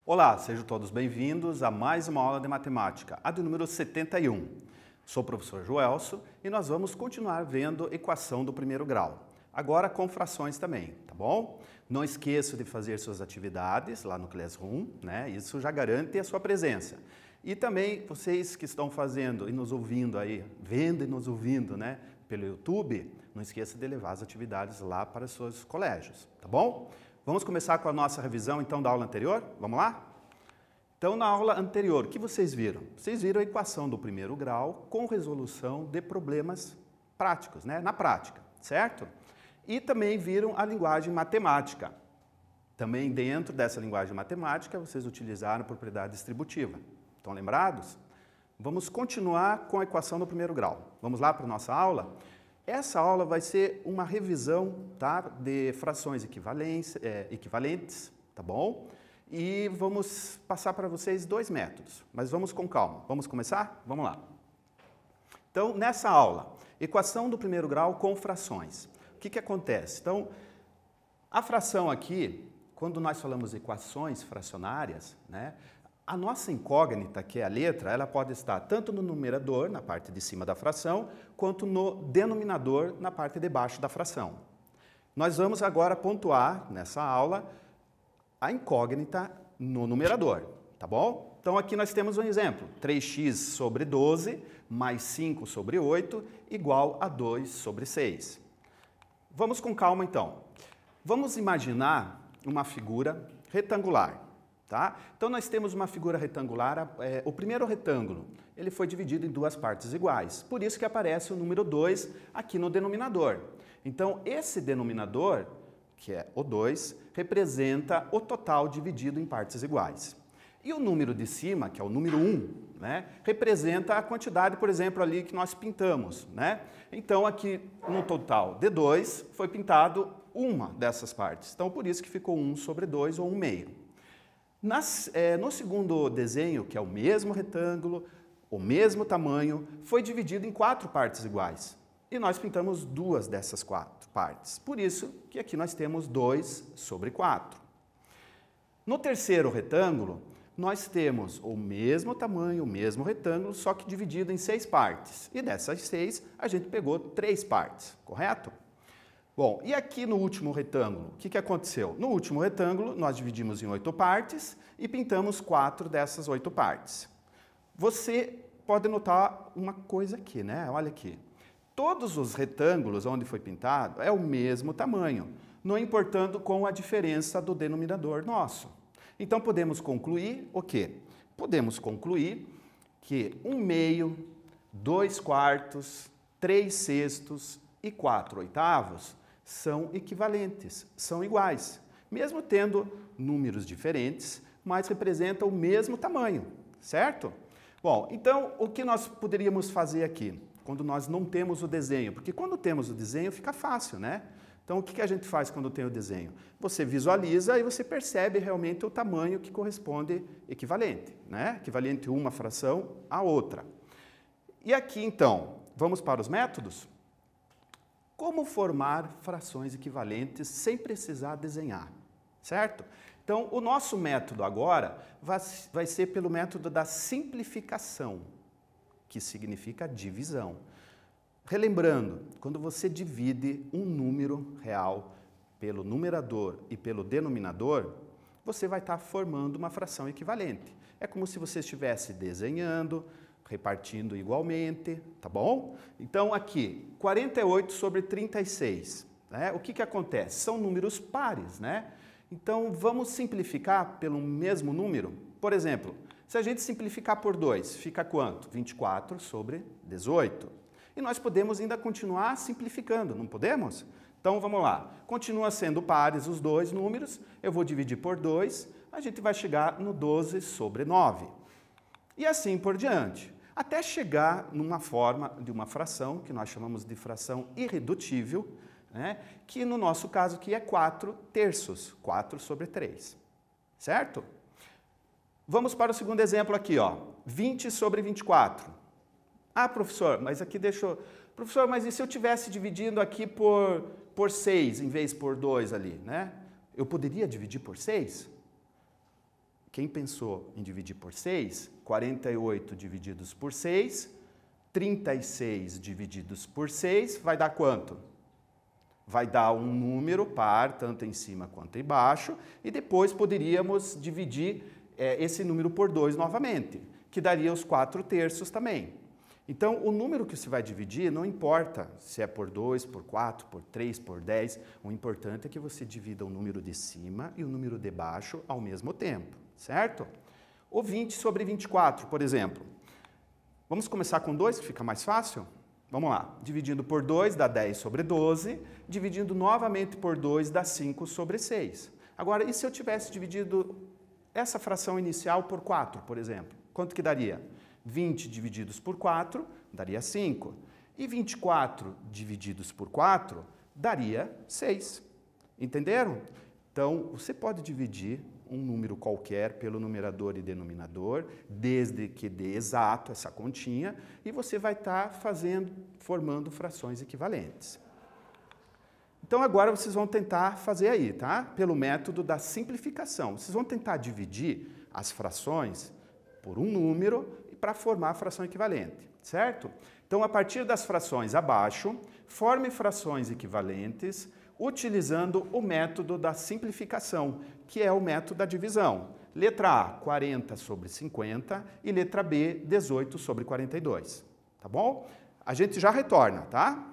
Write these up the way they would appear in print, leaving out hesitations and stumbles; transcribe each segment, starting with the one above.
Olá, sejam todos bem-vindos a mais uma aula de matemática, a do número 71. Sou o professor Joelso e nós vamos continuar vendo equação do primeiro grau. Agora com frações também, tá bom? Não esqueça de fazer suas atividades lá no Classroom, né? Isso já garante a sua presença. E também vocês que estão fazendo e nos ouvindo aí, vendo e nos ouvindo, né, pelo YouTube, não esqueça de levar as atividades lá para os seus colégios, tá bom? Vamos começar com a nossa revisão, então, da aula anterior? Vamos lá? Então, na aula anterior, o que vocês viram? Vocês viram a equação do primeiro grau com resolução de problemas práticos, né? Na prática, certo? E também viram a linguagem matemática. Também dentro dessa linguagem matemática, vocês utilizaram a propriedade distributiva. Estão lembrados? Vamos continuar com a equação do primeiro grau. Vamos lá para a nossa aula? Essa aula vai ser uma revisão, tá, de frações equivalentes, tá bom? E vamos passar para vocês dois métodos, mas vamos com calma. Vamos começar? Vamos lá. Então, nessa aula, equação do primeiro grau com frações. O que acontece? Então, a fração aqui, quando nós falamos equações fracionárias, né, a nossa incógnita, que é a letra, ela pode estar tanto no numerador, na parte de cima da fração, quanto no denominador, na parte de baixo da fração. Nós vamos agora pontuar, nessa aula, a incógnita no numerador, tá bom? Então, aqui nós temos um exemplo, 3x sobre 12 mais 5 sobre 8 igual a 2 sobre 6. Vamos com calma, então. Vamos imaginar uma figura retangular. Tá? Então, nós temos uma figura retangular, o primeiro retângulo, ele foi dividido em duas partes iguais, por isso que aparece o número 2 aqui no denominador. Então, esse denominador, que é o 2, representa o total dividido em partes iguais. E o número de cima, que é o número 1, né, representa a quantidade, por exemplo, ali que nós pintamos. Né? Então, aqui no total de 2, foi pintado uma dessas partes. Então, por isso que ficou 1 sobre 2 ou 1 meio. No segundo desenho, que é o mesmo retângulo, o mesmo tamanho, foi dividido em 4 partes iguais. E nós pintamos 2 dessas 4 partes. Por isso que aqui nós temos 2 sobre 4. No terceiro retângulo, nós temos o mesmo tamanho, o mesmo retângulo, só que dividido em 6 partes. E dessas 6, a gente pegou 3 partes, correto? Bom, e aqui no último retângulo, o que aconteceu? No último retângulo, nós dividimos em 8 partes e pintamos 4 dessas 8 partes. Você pode notar uma coisa aqui, né? Olha aqui. Todos os retângulos onde foi pintado é o mesmo tamanho, não importando com a diferença do denominador nosso. Então, podemos concluir o quê? Podemos concluir que 1 meio, 2 quartos, 3 sextos e 4 oitavos são equivalentes, são iguais, mesmo tendo números diferentes, mas representam o mesmo tamanho, certo? Bom, então, o que nós poderíamos fazer aqui, quando nós não temos o desenho? Porque quando temos o desenho, fica fácil, né? Então, o que a gente faz quando tem o desenho? Você visualiza e você percebe realmente o tamanho que corresponde equivalente, né? Equivalente uma fração à outra. E aqui, então, vamos para os métodos? Como formar frações equivalentes sem precisar desenhar, certo? Então, o nosso método agora vai ser pelo método da simplificação, que significa divisão. Relembrando, quando você divide um número real pelo numerador e pelo denominador, você vai estar formando uma fração equivalente. É como se você estivesse desenhando, repartindo igualmente, tá bom? Então, aqui, 48 sobre 36. Né? O que acontece? São números pares, né? Então, vamos simplificar pelo mesmo número? Por exemplo, se a gente simplificar por 2, fica quanto? 24 sobre 18. E nós podemos ainda continuar simplificando, não podemos? Então, vamos lá. Continua sendo pares os dois números, eu vou dividir por 2, a gente vai chegar no 12 sobre 9. E assim por diante. Até chegar numa forma de uma fração, que nós chamamos de fração irredutível, né? Que no nosso caso aqui é 4 terços, 4 sobre 3, certo? Vamos para o segundo exemplo aqui, ó, 20 sobre 24. Ah, professor, mas aqui deixou... Professor, mas e se eu estivesse dividindo aqui por 6 em vez por 2 ali, né? Eu poderia dividir por 6? Quem pensou em dividir por 6, 48 divididos por 6, 36 divididos por 6, vai dar quanto? Vai dar um número par, tanto em cima quanto embaixo, e depois poderíamos dividir esse número por 2 novamente, que daria os 4/3 também. Então, o número que você vai dividir, não importa se é por 2, por 4, por 3, por 10, o importante é que você divida o número de cima e o número de baixo ao mesmo tempo, certo? O 20 sobre 24, por exemplo. Vamos começar com 2, que fica mais fácil? Vamos lá. Dividindo por 2 dá 10 sobre 12, dividindo novamente por 2 dá 5 sobre 6. Agora, e se eu tivesse dividido essa fração inicial por 4, por exemplo? Quanto que daria? 20 divididos por 4 daria 5. E 24 divididos por 4 daria 6. Entenderam? Então, você pode dividir um número qualquer pelo numerador e denominador, desde que dê exato essa continha, e você vai estar formando frações equivalentes. Então, agora vocês vão tentar fazer aí, tá? Pelo método da simplificação. Vocês vão tentar dividir as frações por um número para formar a fração equivalente, certo? Então, a partir das frações abaixo, forme frações equivalentes utilizando o método da simplificação, que é o método da divisão. Letra A, 40 sobre 50 e letra B, 18 sobre 42, tá bom? A gente já retorna, tá?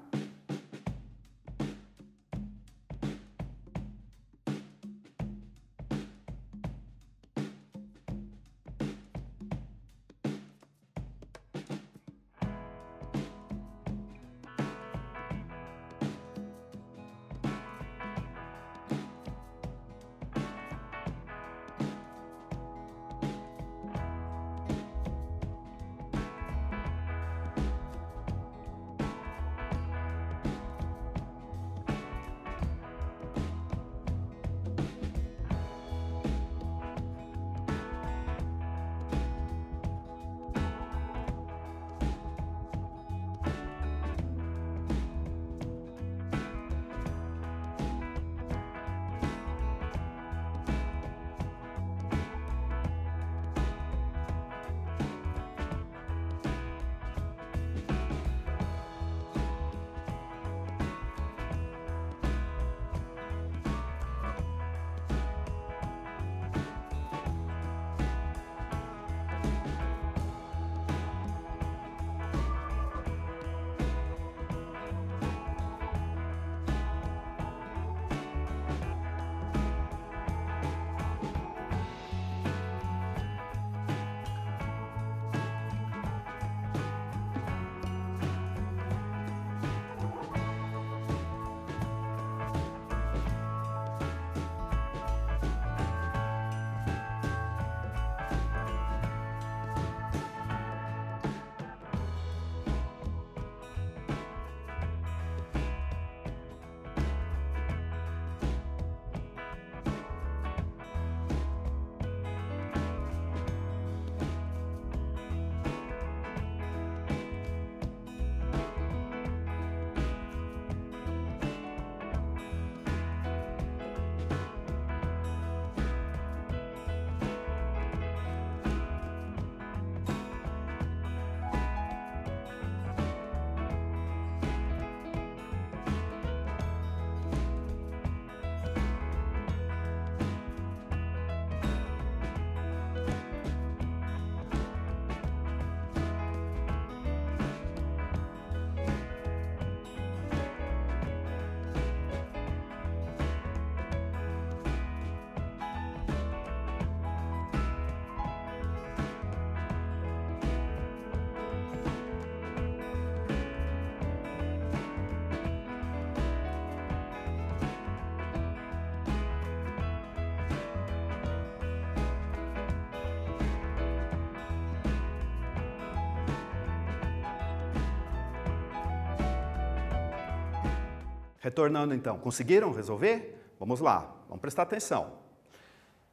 Retornando então, conseguiram resolver? Vamos lá, vamos prestar atenção.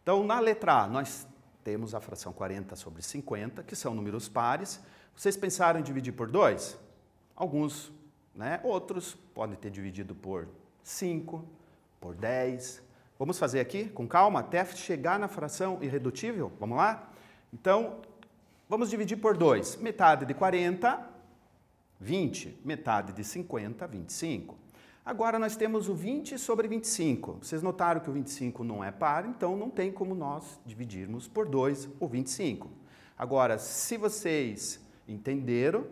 Então, na letra A, nós temos a fração 40 sobre 50, que são números pares. Vocês pensaram em dividir por 2? Alguns, né? Outros podem ter dividido por 5, por 10. Vamos fazer aqui com calma até chegar na fração irredutível? Vamos lá? Então, vamos dividir por 2. Metade de 40, 20. Metade de 50, 25. Agora nós temos o 20 sobre 25. Vocês notaram que o 25 não é par, então não tem como nós dividirmos por 2 o 25. Agora, se vocês entenderam,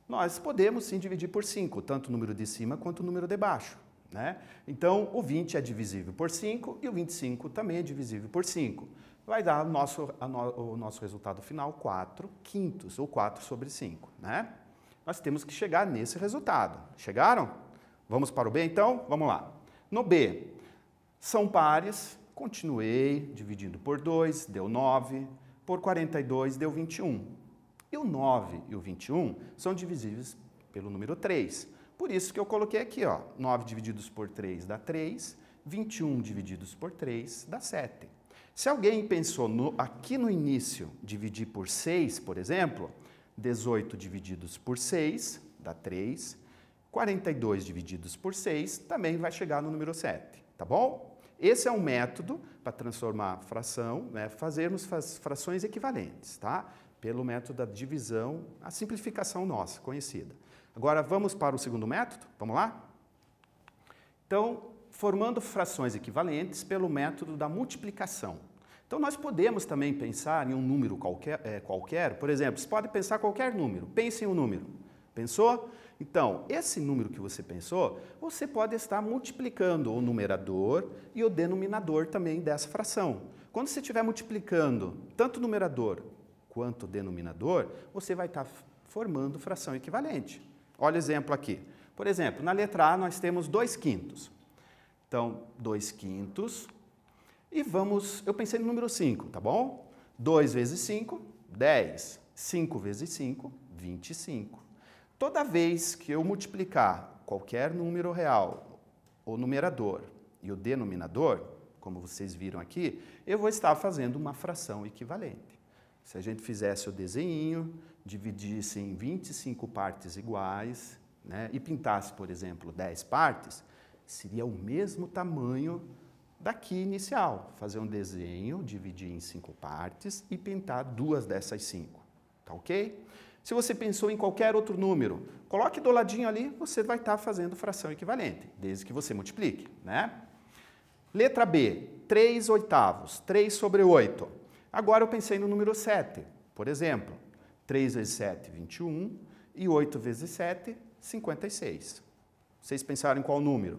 nós podemos sim dividir por 5, tanto o número de cima quanto o número de baixo, né? Então, o 20 é divisível por 5 e o 25 também é divisível por 5. Vai dar o nosso resultado final 4/5, ou 4 sobre 5, né? Nós temos que chegar nesse resultado. Chegaram? Vamos para o B, então? Vamos lá. No B, são pares, continuei dividindo por 2, deu 9, por 42 deu 21. E o 9 e o 21 são divisíveis pelo número 3. Por isso que eu coloquei aqui, ó, 9 divididos por 3 dá 3, 21 divididos por 3 dá 7. Se alguém pensou aqui no início dividir por 6, por exemplo, 18 divididos por 6 dá 3, 42 divididos por 6 também vai chegar no número 7, tá bom? Esse é um método para transformar fração, né, fazermos frações equivalentes, tá? Pelo método da divisão, a simplificação nossa, conhecida. Agora, vamos para o segundo método? Vamos lá? Então, formando frações equivalentes pelo método da multiplicação. Então, nós podemos também pensar em um número qualquer, por exemplo, você pode pensar qualquer número. Pense em um número. Pensou? Então, esse número que você pensou, você pode estar multiplicando o numerador e o denominador também dessa fração. Quando você estiver multiplicando tanto o numerador quanto o denominador, você vai estar formando fração equivalente. Olha o exemplo aqui. Por exemplo, na letra A nós temos 2/5. Então, 2/5. E eu pensei no número 5, tá bom? 2 vezes 5, 10. 5 vezes 5, 25. Toda vez que eu multiplicar qualquer número real, o numerador e o denominador, como vocês viram aqui, eu vou estar fazendo uma fração equivalente. Se a gente fizesse o desenho, dividisse em 25 partes iguais, né, e pintasse, por exemplo, 10 partes, seria o mesmo tamanho daqui inicial. Fazer um desenho, dividir em 5 partes e pintar 2 dessas 5. Tá ok? Se você pensou em qualquer outro número, coloque do ladinho ali, você vai estar fazendo fração equivalente, desde que você multiplique, né? Letra B, 3/8, 3 sobre 8. Agora eu pensei no número 7. Por exemplo, 3 vezes 7, 21, e 8 vezes 7, 56. Vocês pensaram em qual número?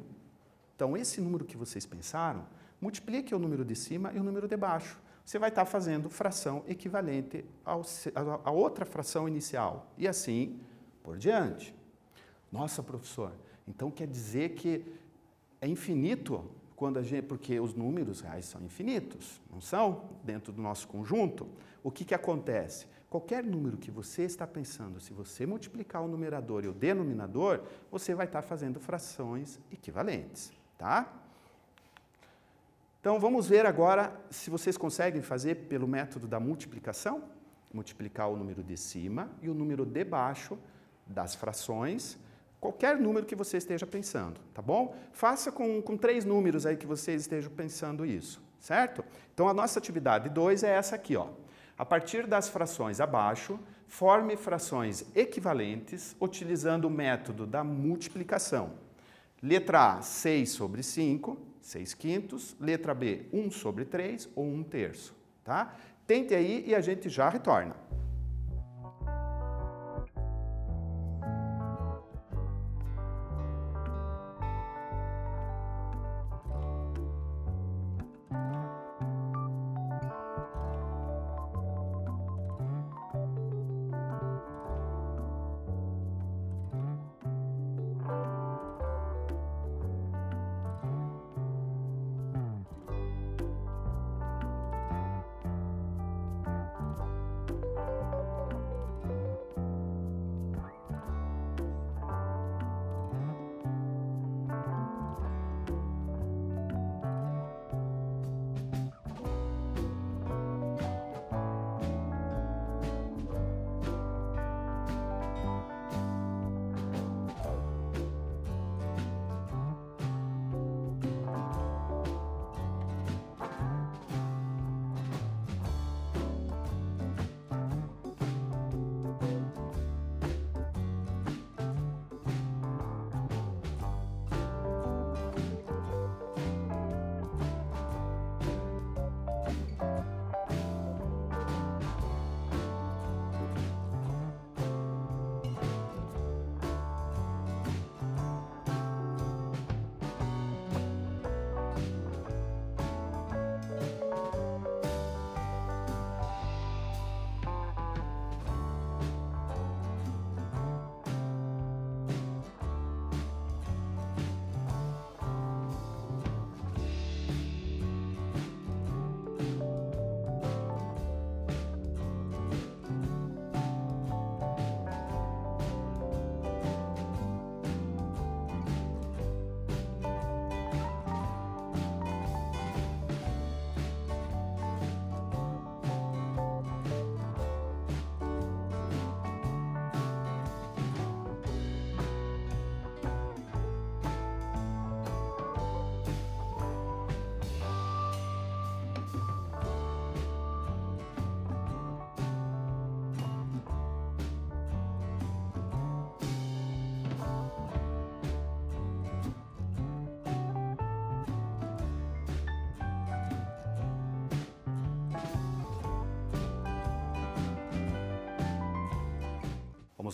Então, esse número que vocês pensaram, multiplique o número de cima e o número de baixo. Você vai estar fazendo fração equivalente a outra fração inicial. E assim por diante. Nossa, professor, então quer dizer que é infinito? Porque os números reais são infinitos, não são? Dentro do nosso conjunto. O que acontece? Qualquer número que você está pensando, se você multiplicar o numerador e o denominador, você vai estar fazendo frações equivalentes, tá? Então, vamos ver agora se vocês conseguem fazer pelo método da multiplicação. Multiplicar o número de cima e o número de baixo das frações, qualquer número que você esteja pensando, tá bom? Faça com 3 números aí que vocês estejam pensando isso, certo? Então, a nossa atividade 2 é essa aqui, ó. A partir das frações abaixo, forme frações equivalentes utilizando o método da multiplicação. Letra A, 6 sobre 5, 6/5. Letra B, 1 sobre 3 ou 1/3, tá? Tente aí e a gente já retorna.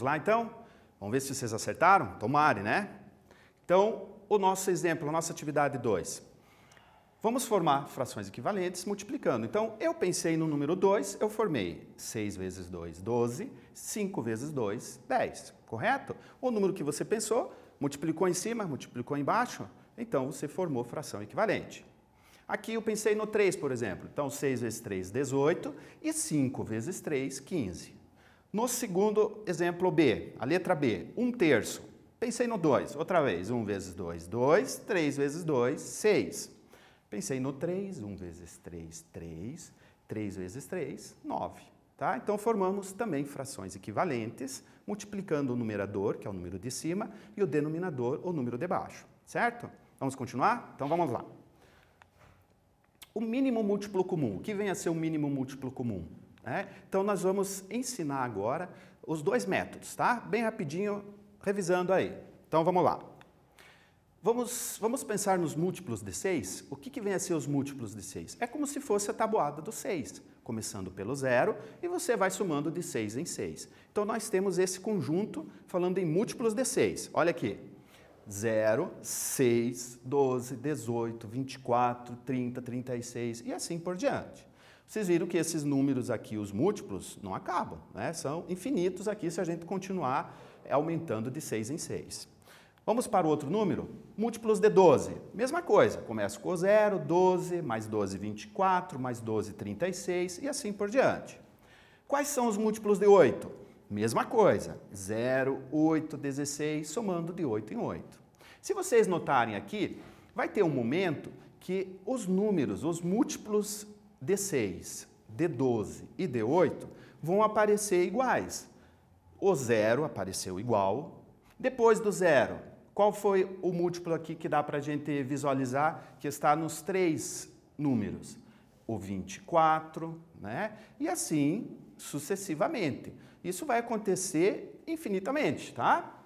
Vamos lá, então? Vamos ver se vocês acertaram? Tomare, né? Então, o nosso exemplo, a nossa atividade 2. Vamos formar frações equivalentes multiplicando. Então, eu pensei no número 2, eu formei 6 vezes 2, 12, 5 vezes 2, 10, correto? O número que você pensou, multiplicou em cima, multiplicou embaixo, então você formou fração equivalente. Aqui eu pensei no 3, por exemplo. Então, 6 vezes 3, 18 e 5 vezes 3, 15. No segundo exemplo B, a letra B, 1/3. Pensei no 2, outra vez. 1 vezes 2, 2. 3 vezes 2, 6. Pensei no 3, 1 vezes 3, 3. 3 vezes 3, 9. Tá? Então, formamos também frações equivalentes, multiplicando o numerador, que é o número de cima, e o denominador, o número de baixo. Certo? Vamos continuar? Então, vamos lá. O mínimo múltiplo comum. O que vem a ser o mínimo múltiplo comum? Então, nós vamos ensinar agora os dois métodos, tá? Bem rapidinho, revisando aí. Então, vamos lá. Vamos pensar nos múltiplos de 6. O que vem a ser os múltiplos de 6? É como se fosse a tabuada do 6, começando pelo 0 e você vai somando de 6 em 6. Então, nós temos esse conjunto falando em múltiplos de 6. Olha aqui. 0, 6, 12, 18, 24, 30, 36 e assim por diante. Vocês viram que esses números aqui, os múltiplos, não acabam, né? São infinitos aqui se a gente continuar aumentando de 6 em 6. Vamos para o outro número? Múltiplos de 12. Mesma coisa, começa com 0, 12, mais 12, 24, mais 12, 36 e assim por diante. Quais são os múltiplos de 8? Mesma coisa, 0, 8, 16, somando de 8 em 8. Se vocês notarem aqui, vai ter um momento que os números, os múltiplos de 6, de 12 e de 8 vão aparecer iguais. O 0 apareceu igual. Depois do 0, qual foi o múltiplo aqui que dá para a gente visualizar que está nos 3 números? O 24, né? E assim sucessivamente. Isso vai acontecer infinitamente, tá?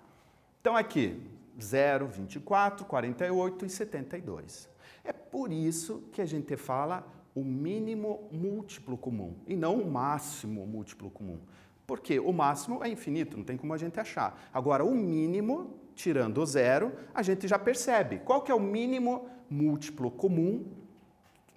Então aqui, 0, 24, 48 e 72. É por isso que a gente fala o mínimo múltiplo comum e não o máximo múltiplo comum. Porque o máximo é infinito, não tem como a gente achar. Agora, o mínimo, tirando o 0, a gente já percebe. Qual que é o mínimo múltiplo comum,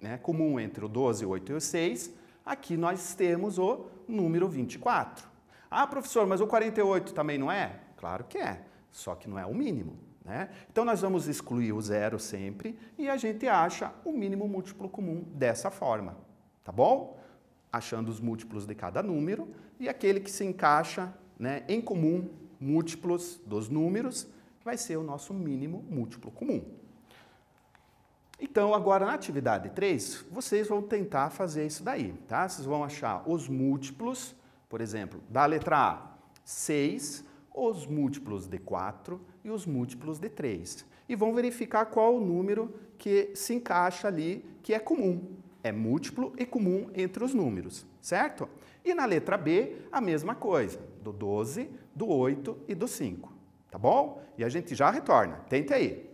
né? Comum entre o 12, o 8 e o 6? Aqui nós temos o número 24. Ah, professor, mas o 48 também não é? Claro que é, só que não é o mínimo, né? Então, nós vamos excluir o 0 sempre e a gente acha o mínimo múltiplo comum dessa forma, tá bom? Achando os múltiplos de cada número e aquele que se encaixa, né, em comum, múltiplos dos números, vai ser o nosso mínimo múltiplo comum. Então, agora na atividade 3, vocês vão tentar fazer isso daí, tá? Vocês vão achar os múltiplos, por exemplo, da letra A, 6, os múltiplos de 4 e os múltiplos de 3. E vão verificar qual o número que se encaixa ali, que é comum. É múltiplo e comum entre os números, certo? E na letra B, a mesma coisa, do 12, do 8 e do 5, tá bom? E a gente já retorna. Tente aí.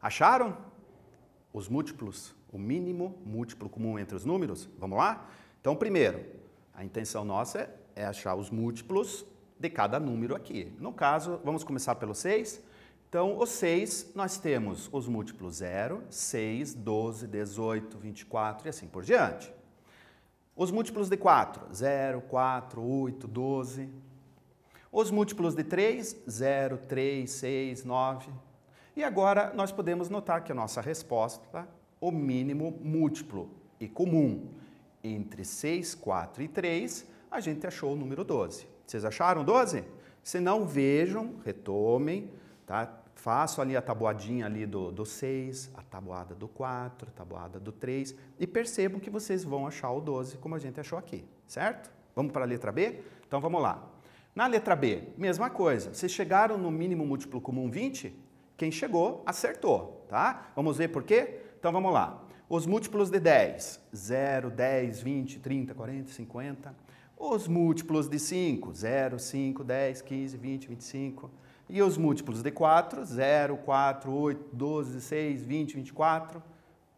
Acharam os múltiplos, o mínimo múltiplo comum entre os números? Vamos lá? Então, primeiro, a intenção nossa é achar os múltiplos de cada número aqui. No caso, vamos começar pelo 6. Então, o 6, nós temos os múltiplos 0, 6, 12, 18, 24 e assim por diante. Os múltiplos de 4, 0, 4, 8, 12. Os múltiplos de 3, 0, 3, 6, 9. E agora nós podemos notar que a nossa resposta, o mínimo múltiplo e comum entre 6, 4 e 3, a gente achou o número 12. Vocês acharam 12? Se não, vejam, retomem, tá? Faço ali a tabuadinha ali do 6, a tabuada do 4, a tabuada do 3 e percebam que vocês vão achar o 12 como a gente achou aqui, certo? Vamos para a letra B? Então vamos lá. Na letra B, mesma coisa. Vocês chegaram no mínimo múltiplo comum 20? Quem chegou, acertou, tá? Vamos ver por quê? Então vamos lá. Os múltiplos de 10, 0, 10, 20, 30, 40, 50. Os múltiplos de 5, 0, 5, 10, 15, 20, 25. E os múltiplos de 4, 0, 4, 8, 12, 16, 20, 24.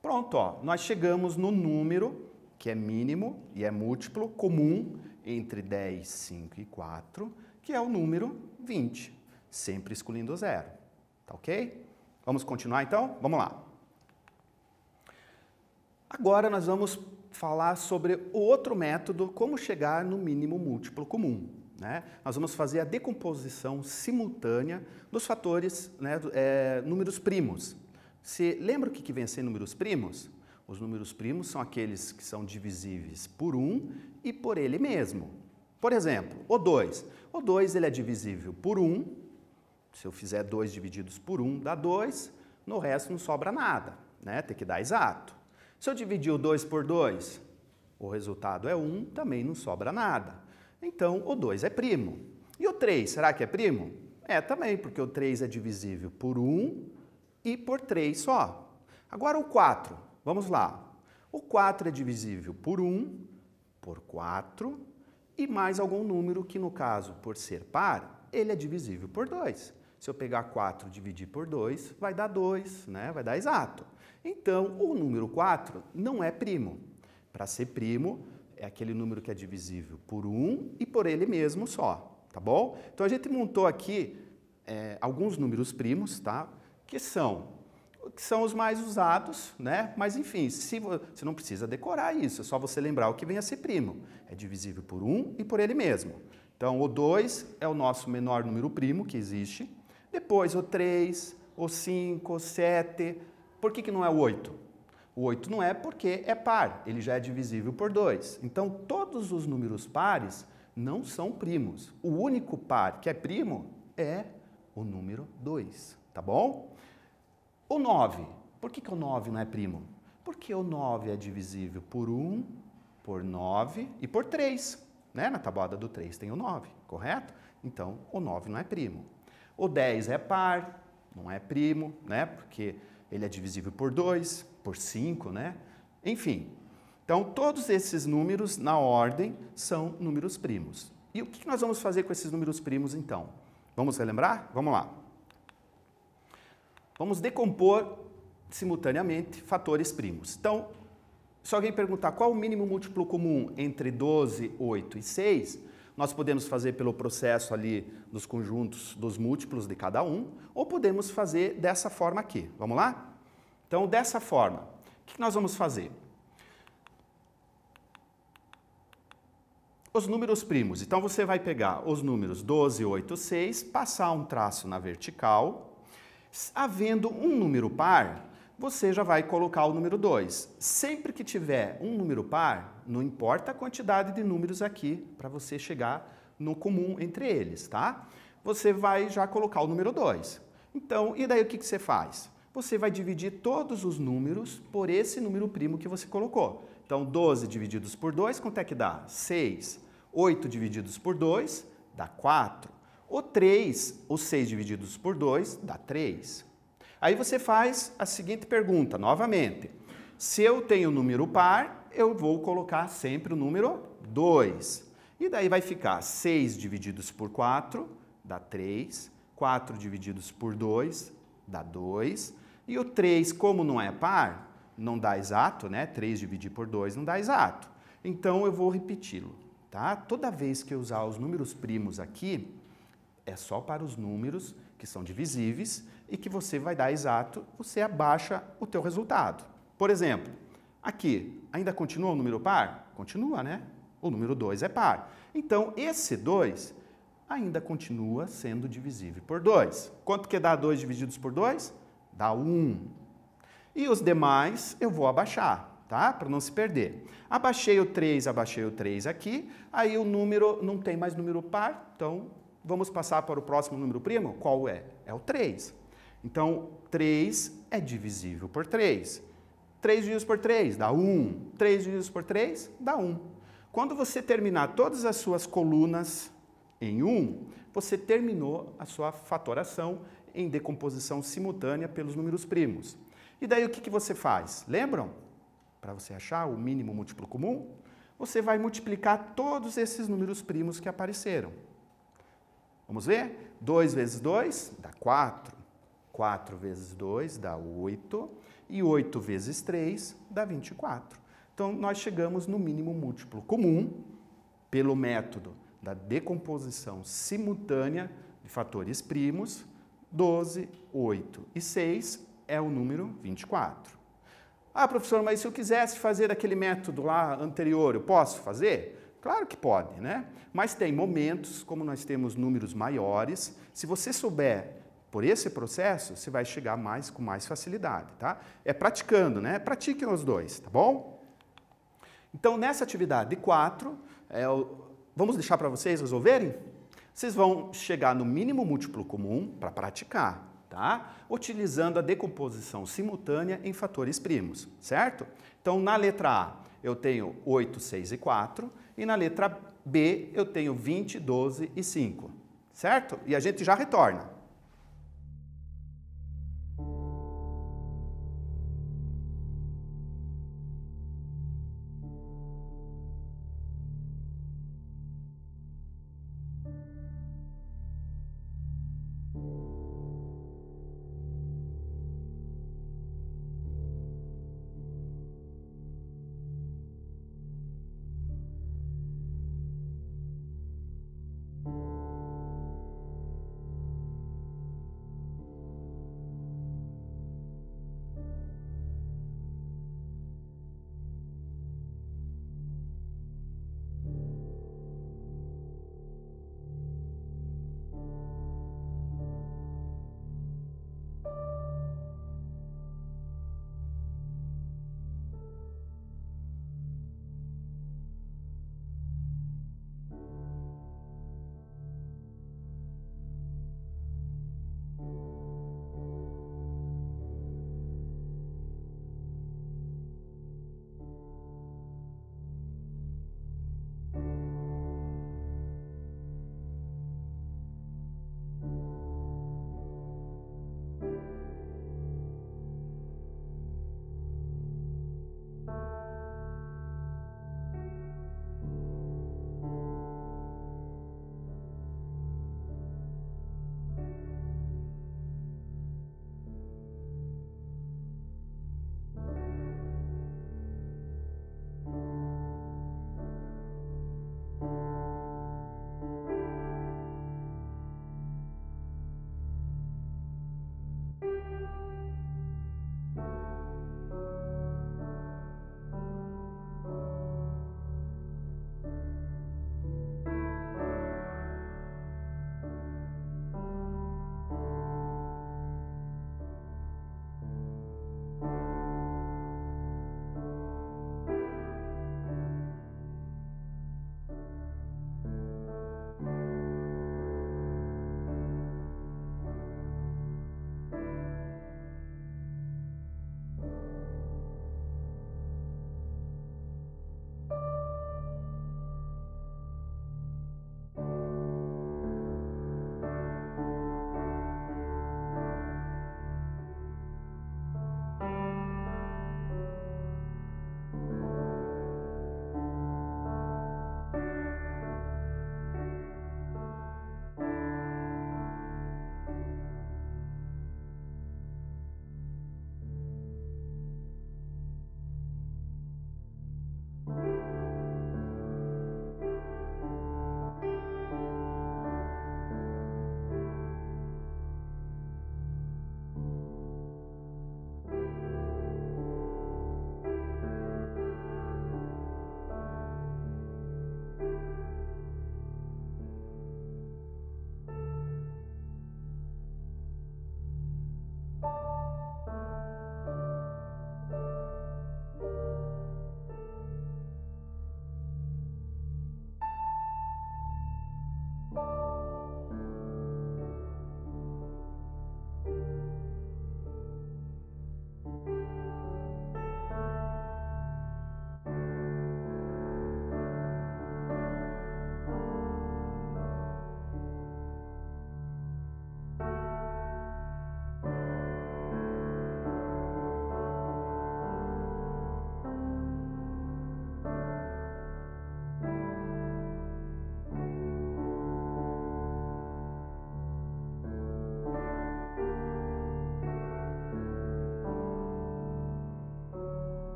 Pronto, ó, nós chegamos no número que é mínimo e é múltiplo comum entre 10, 5 e 4, que é o número 20, sempre excluindo o 0. Tá ok? Vamos continuar então? Vamos lá. Agora nós vamos falar sobre o outro método, como chegar no mínimo múltiplo comum. Né? Nós vamos fazer a decomposição simultânea dos fatores, né, números primos. Você lembra o que vem a ser números primos? Os números primos são aqueles que são divisíveis por 1 e por ele mesmo. Por exemplo, o 2. O 2 ele é divisível por 1. Se eu fizer 2 divididos por 1, dá 2. No resto não sobra nada, né? Tem que dar exato. Se eu dividir o 2 por 2, o resultado é 1, também não sobra nada. Então, o 2 é primo. E o 3, será que é primo? É também, porque o 3 é divisível por 1 e por 3 só. Agora o 4, vamos lá. O 4 é divisível por 1, por 4 e mais algum número que, no caso, por ser par, ele é divisível por 2. Se eu pegar 4 e dividir por 2, vai dar 2, né? Vai dar exato. Então, o número 4 não é primo. Para ser primo, é aquele número que é divisível por 1 e por ele mesmo só, tá bom? Então, a gente montou aqui alguns números primos, tá? Que são os mais usados, né? Mas, enfim, você não precisa decorar isso, é só você lembrar o que vem a ser primo. É divisível por 1 e por ele mesmo. Então, o 2 é o nosso menor número primo que existe. Depois, o 3, o 5, o 7. Por que não é o 8? O 8 não é porque é par, ele já é divisível por 2. Então, todos os números pares não são primos. O único par que é primo é o número 2, tá bom? O 9. Por que o 9 não é primo? Porque o 9 é divisível por 1, por 9 e por 3. Né? Na tabuada do 3 tem o 9, correto? Então, o 9 não é primo. O 10 é par, não é primo, né? Porque ele é divisível por 2, por 5, né? Enfim, então todos esses números, na ordem, são números primos. E o que nós vamos fazer com esses números primos, então? Vamos relembrar? Vamos lá. Vamos decompor simultaneamente fatores primos. Então, se alguém perguntar qual o mínimo múltiplo comum entre 12, 8 e 6, nós podemos fazer pelo processo ali dos conjuntos dos múltiplos de cada um, ou podemos fazer dessa forma aqui. Vamos lá? Então, dessa forma, o que nós vamos fazer? Os números primos. Então, você vai pegar os números 12, 8, 6, passar um traço na vertical. Havendo um número par, você já vai colocar o número 2. Sempre que tiver um número par, não importa a quantidade de números aqui, para você chegar no comum entre eles, tá? Você vai já colocar o número 2. Então, e daí o que você faz? Você vai dividir todos os números por esse número primo que você colocou. Então, 12 divididos por 2, quanto é que dá? 6. 8 divididos por 2, dá 4. O 3, os 6 divididos por 2, dá 3. Aí você faz a seguinte pergunta, novamente. Se eu tenho número par, eu vou colocar sempre o número 2. E daí vai ficar 6 divididos por 4, dá 3. 4 divididos por 2, dá 2. E o 3, como não é par, não dá exato, né? 3 dividir por 2 não dá exato. Então, eu vou repeti-lo, tá? Toda vez que eu usar os números primos aqui, é só para os números que são divisíveis e que você vai dar exato, você abaixa o teu resultado. Por exemplo, aqui, ainda continua o número par? Continua, né? O número 2 é par. Então, esse 2 ainda continua sendo divisível por 2. Quanto que dá 2 divididos por 2? Dá 1. E os demais eu vou abaixar, tá? Para não se perder. Abaixei o 3 aqui, aí o número não tem mais número par, então vamos passar para o próximo número primo? Qual é? É o 3. Então, 3 é divisível por 3. 3 divididos por 3 dá 1. 3 divididos por 3 dá 1. Quando você terminar todas as suas colunas em 1, você terminou a sua fatoração em decomposição simultânea pelos números primos. E daí o que você faz? Lembram? Para você achar o mínimo múltiplo comum, você vai multiplicar todos esses números primos que apareceram. Vamos ver? 2 vezes 2 dá 4. 4 vezes 2 dá 8. E 8 vezes 3 dá 24. Então, nós chegamos no mínimo múltiplo comum pelo método da decomposição simultânea de fatores primos. 12, 8 e 6 é o número 24. Ah, professor, mas se eu quisesse fazer aquele método lá anterior, eu posso fazer? Claro que pode, né? Mas tem momentos, como nós temos números maiores, se você souber por esse processo, você vai chegar com mais facilidade, tá? É praticando, né? Pratiquem os dois, tá bom? Então, nessa atividade de 4, vamos deixar para vocês resolverem? Vocês vão chegar no mínimo múltiplo comum para praticar, tá? Utilizando a decomposição simultânea em fatores primos, certo? Então, na letra A, eu tenho 8, 6 e 4, e na letra B, eu tenho 20, 12 e 5, certo? E a gente já retorna.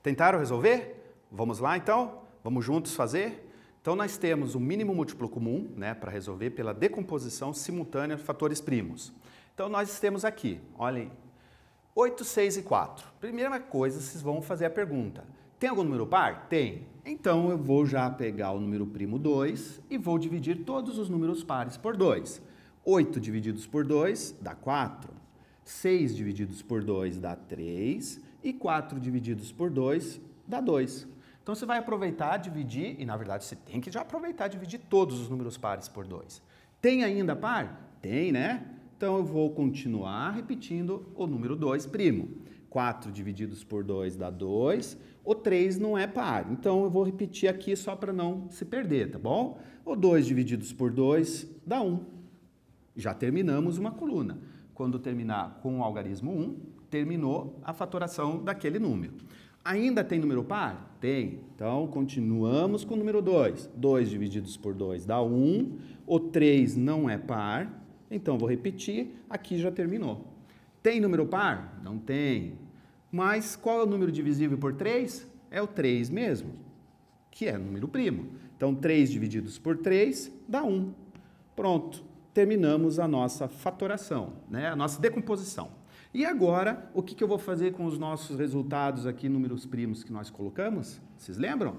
Tentaram resolver? Vamos lá, então? Vamos juntos fazer? Então, nós temos o mínimo múltiplo comum, né, para resolver pela decomposição simultânea de fatores primos. Então, nós temos aqui, olhem, 8, 6 e 4. Primeira coisa, vocês vão fazer a pergunta. Tem algum número par? Tem. Então, eu vou já pegar o número primo 2 e vou dividir todos os números pares por 2. 8 divididos por 2 dá 4. 6 divididos por 2 dá 3. E 4 divididos por 2 dá 2. Então, você vai aproveitar, dividir, e na verdade você tem que já aproveitar e dividir todos os números pares por 2. Tem ainda par? Tem, né? Então, eu vou continuar repetindo o número 2 primo. 4 divididos por 2 dá 2. O 3 não é par, então eu vou repetir aqui só para não se perder, tá bom? O 2 divididos por 2 dá 1. Já terminamos uma coluna. Quando terminar com o algarismo 1, terminou a fatoração daquele número. Ainda tem número par? Tem. Então, continuamos com o número 2. 2 divididos por 2 dá 1. O 3 não é par. Então, vou repetir. Aqui já terminou. Tem número par? Não tem. Mas qual é o número divisível por 3? É o 3 mesmo, que é número primo. Então, 3 divididos por 3 dá 1. Pronto. Terminamos a nossa fatoração, né? A nossa decomposição. E agora, o que eu vou fazer com os nossos resultados aqui, números primos que nós colocamos? Vocês lembram?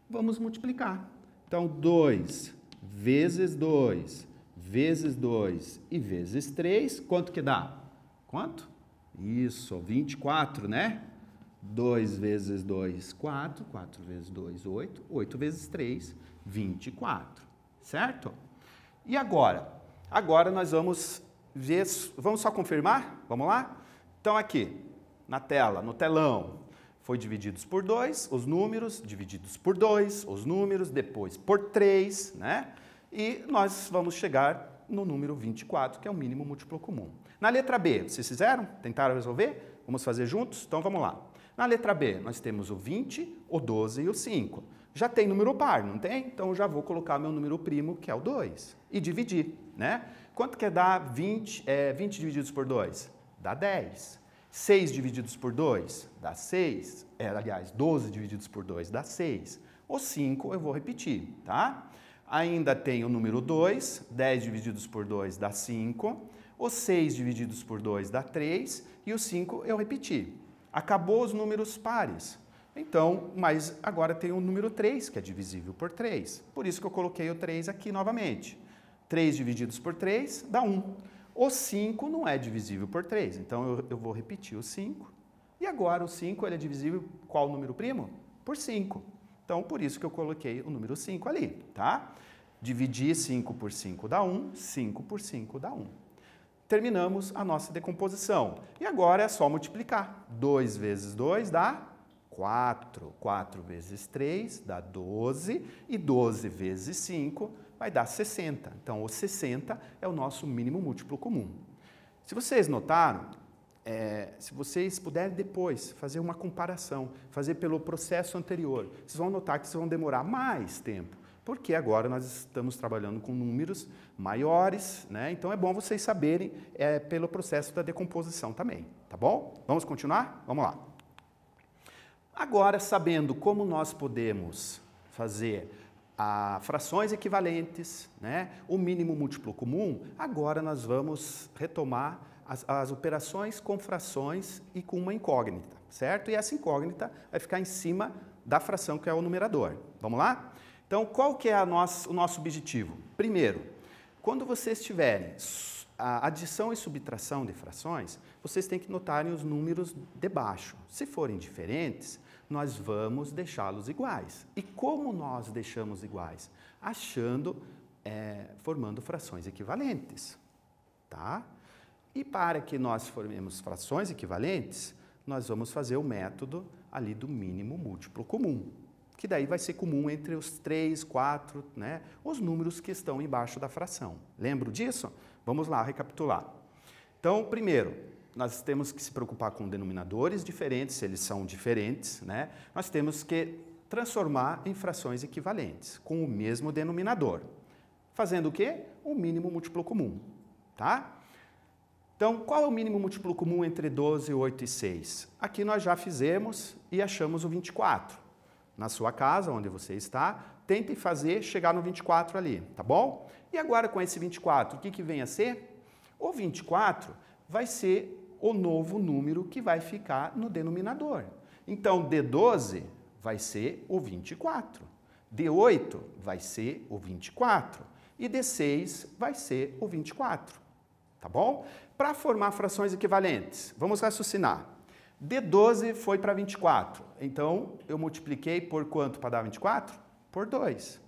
Vamos multiplicar. Então, 2 vezes 2 vezes 2 e vezes 3, quanto que dá? Quanto? Isso, 24, né? 2 vezes 2, 4. 4 vezes 2, 8. 8 vezes 3, 24. Certo? E agora? Agora nós vamos ver, vamos só confirmar? Vamos lá? Então aqui, na tela, no telão, foi divididos por 2, os números, divididos por 2, os números, depois por 3, né? E nós vamos chegar no número 24, que é o mínimo múltiplo comum. Na letra B, vocês fizeram? Tentaram resolver? Vamos fazer juntos? Então vamos lá. Na letra B, nós temos o 20, o 12 e o 5. Já tem número par, não tem? Então eu já vou colocar meu número primo, que é o 2, e dividir, né? Quanto que dá 20 divididos por 2? Dá 10. 6 divididos por 2 dá 6. Aliás, 12 divididos por 2 dá 6. O 5 eu vou repetir, tá? Ainda tem o número 2. 10 divididos por 2 dá 5. O 6 divididos por 2 dá 3. E o 5 eu repeti. Acabou os números pares. Então, mas agora tem o número 3, que é divisível por 3. Por isso que eu coloquei o 3 aqui novamente. 3 divididos por 3 dá 1. O 5 não é divisível por 3, então eu vou repetir o 5. E agora o 5 ele é divisível qual número primo? Por 5. Então, por isso que eu coloquei o número 5 ali, tá? Dividir 5 por 5 dá 1, 5 por 5 dá 1. Terminamos a nossa decomposição. E agora é só multiplicar. 2 vezes 2 dá 4. 4 vezes 3 dá 12. E 12 vezes 5 vai dar 60. Então, o 60 é o nosso mínimo múltiplo comum. Se vocês notaram, se vocês puderem depois fazer uma comparação, fazer pelo processo anterior, vocês vão notar que vocês vão demorar mais tempo, porque agora nós estamos trabalhando com números maiores, né? Então é bom vocês saberem pelo processo da decomposição também, tá bom? Vamos continuar? Vamos lá. Agora, sabendo como nós podemos fazer frações equivalentes, né? O mínimo múltiplo comum, agora nós vamos retomar as operações com frações e com uma incógnita, certo? E essa incógnita vai ficar em cima da fração que é o numerador. Vamos lá? Então, qual que é o nosso objetivo? Primeiro, quando vocês tiverem a adição e subtração de frações, vocês têm que notarem os números de baixo. Se forem diferentes, nós vamos deixá-los iguais. E como nós deixamos iguais? Formando frações equivalentes, tá? E para que nós formemos frações equivalentes, nós vamos fazer o método ali do mínimo múltiplo comum, que daí vai ser comum entre os 3, 4, né, os números que estão embaixo da fração. Lembram disso? Vamos lá recapitular. Então, primeiro, nós temos que se preocupar com denominadores diferentes, se eles são diferentes, né? Nós temos que transformar em frações equivalentes, com o mesmo denominador. Fazendo o quê? O mínimo múltiplo comum, tá? Então, qual é o mínimo múltiplo comum entre 12, 8 e 6? Aqui nós já fizemos e achamos o 24. Na sua casa, onde você está, tente fazer chegar no 24 ali, tá bom? E agora com esse 24, o que vem a ser? O 24 vai ser o novo número que vai ficar no denominador. Então, D12 vai ser o 24. D8 vai ser o 24. E D6 vai ser o 24. Tá bom? Para formar frações equivalentes, vamos raciocinar. D12 foi para 24. Então, eu multipliquei por quanto para dar 24? Por 2.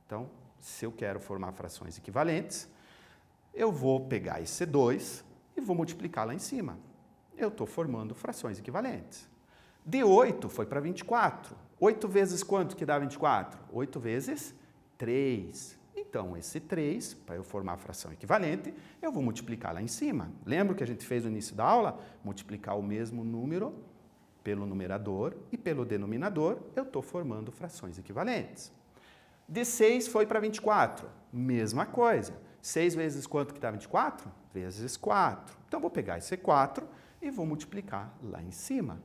Então, se eu quero formar frações equivalentes, eu vou pegar esse 2 e vou multiplicar lá em cima. Eu estou formando frações equivalentes. D8 foi para 24. 8 vezes quanto que dá 24? 8 vezes 3. Então, esse 3, para eu formar a fração equivalente, eu vou multiplicar lá em cima. Lembra que a gente fez no início da aula? Multiplicar o mesmo número pelo numerador e pelo denominador, eu estou formando frações equivalentes. D6 foi para 24. Mesma coisa. 6 vezes quanto que dá 24? Vezes 4. Então, vou pegar esse 4 e vou multiplicar lá em cima.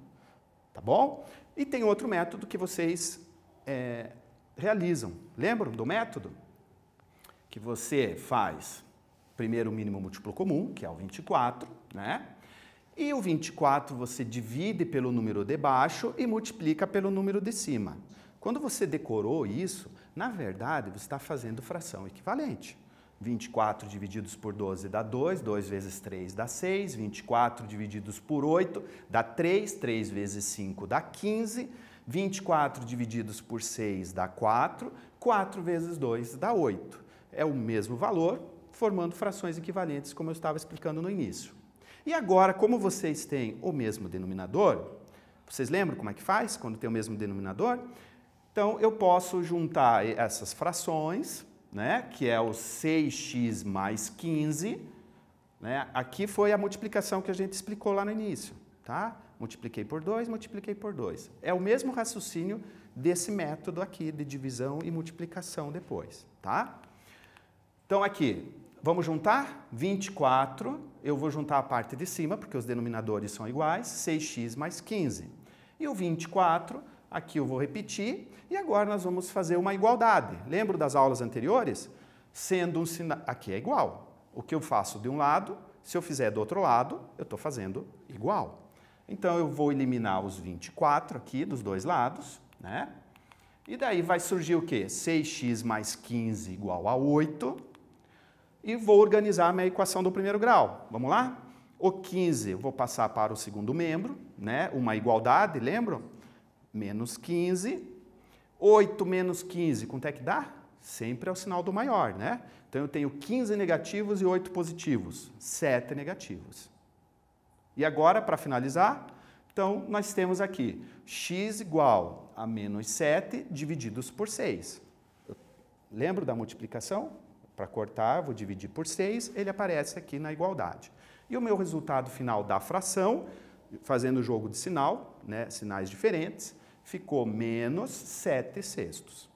Tá bom? E tem outro método que vocês realizam. Lembram do método? Que você faz primeiro o mínimo múltiplo comum, que é o 24, né? E o 24 você divide pelo número de baixo e multiplica pelo número de cima. Quando você decorou isso, na verdade, você está fazendo fração equivalente. 24 divididos por 12 dá 2, 2 vezes 3 dá 6, 24 divididos por 8 dá 3, 3 vezes 5 dá 15, 24 divididos por 6 dá 4, 4 vezes 2 dá 8. É o mesmo valor, formando frações equivalentes, como eu estava explicando no início. E agora, como vocês têm o mesmo denominador, vocês lembram como é que faz quando tem o mesmo denominador? Então, eu posso juntar essas frações, né, que é o 6x mais 15, né? Aqui foi a multiplicação que a gente explicou lá no início, tá? Multipliquei por 2, multipliquei por 2. É o mesmo raciocínio desse método aqui de divisão e multiplicação depois, tá? Então, aqui, vamos juntar 24, eu vou juntar a parte de cima, porque os denominadores são iguais, 6x mais 15. E o 24, aqui eu vou repetir, e agora nós vamos fazer uma igualdade. Lembra das aulas anteriores? Sendo um sinal... Aqui é igual. O que eu faço de um lado, se eu fizer do outro lado, eu estou fazendo igual. Então, eu vou eliminar os 24 aqui dos dois lados, né? E daí vai surgir o quê? 6x mais 15 igual a 8. E vou organizar a minha equação do primeiro grau. Vamos lá? O 15 eu vou passar para o segundo membro, né? Uma igualdade, lembram? Menos 15. 8 menos 15, quanto é que dá? Sempre é o sinal do maior, né? Então, eu tenho 15 negativos e 8 positivos. 7 negativos. E agora, para finalizar, então, nós temos aqui x igual a menos 7 divididos por 6. Lembro da multiplicação? Para cortar, vou dividir por 6, ele aparece aqui na igualdade. E o meu resultado final da fração, fazendo o jogo de sinal, né, sinais diferentes, ficou menos 7 sextos.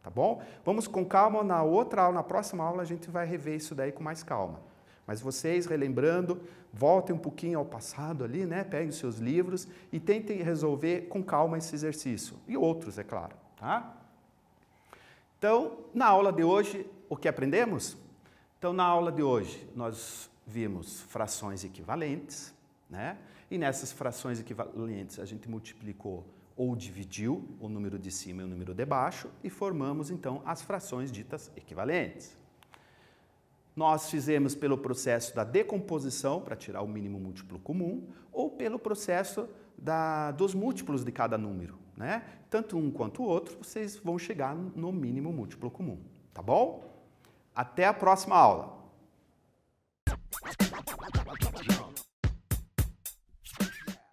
Tá bom? Vamos com calma, na outra aula, na próxima aula, a gente vai rever isso daí com mais calma. Mas vocês, relembrando, voltem um pouquinho ao passado ali, né? Peguem os seus livros e tentem resolver com calma esse exercício. E outros, é claro, tá? Então, na aula de hoje, o que aprendemos? Então, na aula de hoje, nós vimos frações equivalentes, né? E nessas frações equivalentes, a gente multiplicou ou dividiu o número de cima e o número de baixo e formamos, então, as frações ditas equivalentes. Nós fizemos pelo processo da decomposição, para tirar o mínimo múltiplo comum, ou pelo processo dos múltiplos de cada número, né? Tanto um quanto o outro, vocês vão chegar no mínimo múltiplo comum, tá bom? Até a próxima aula!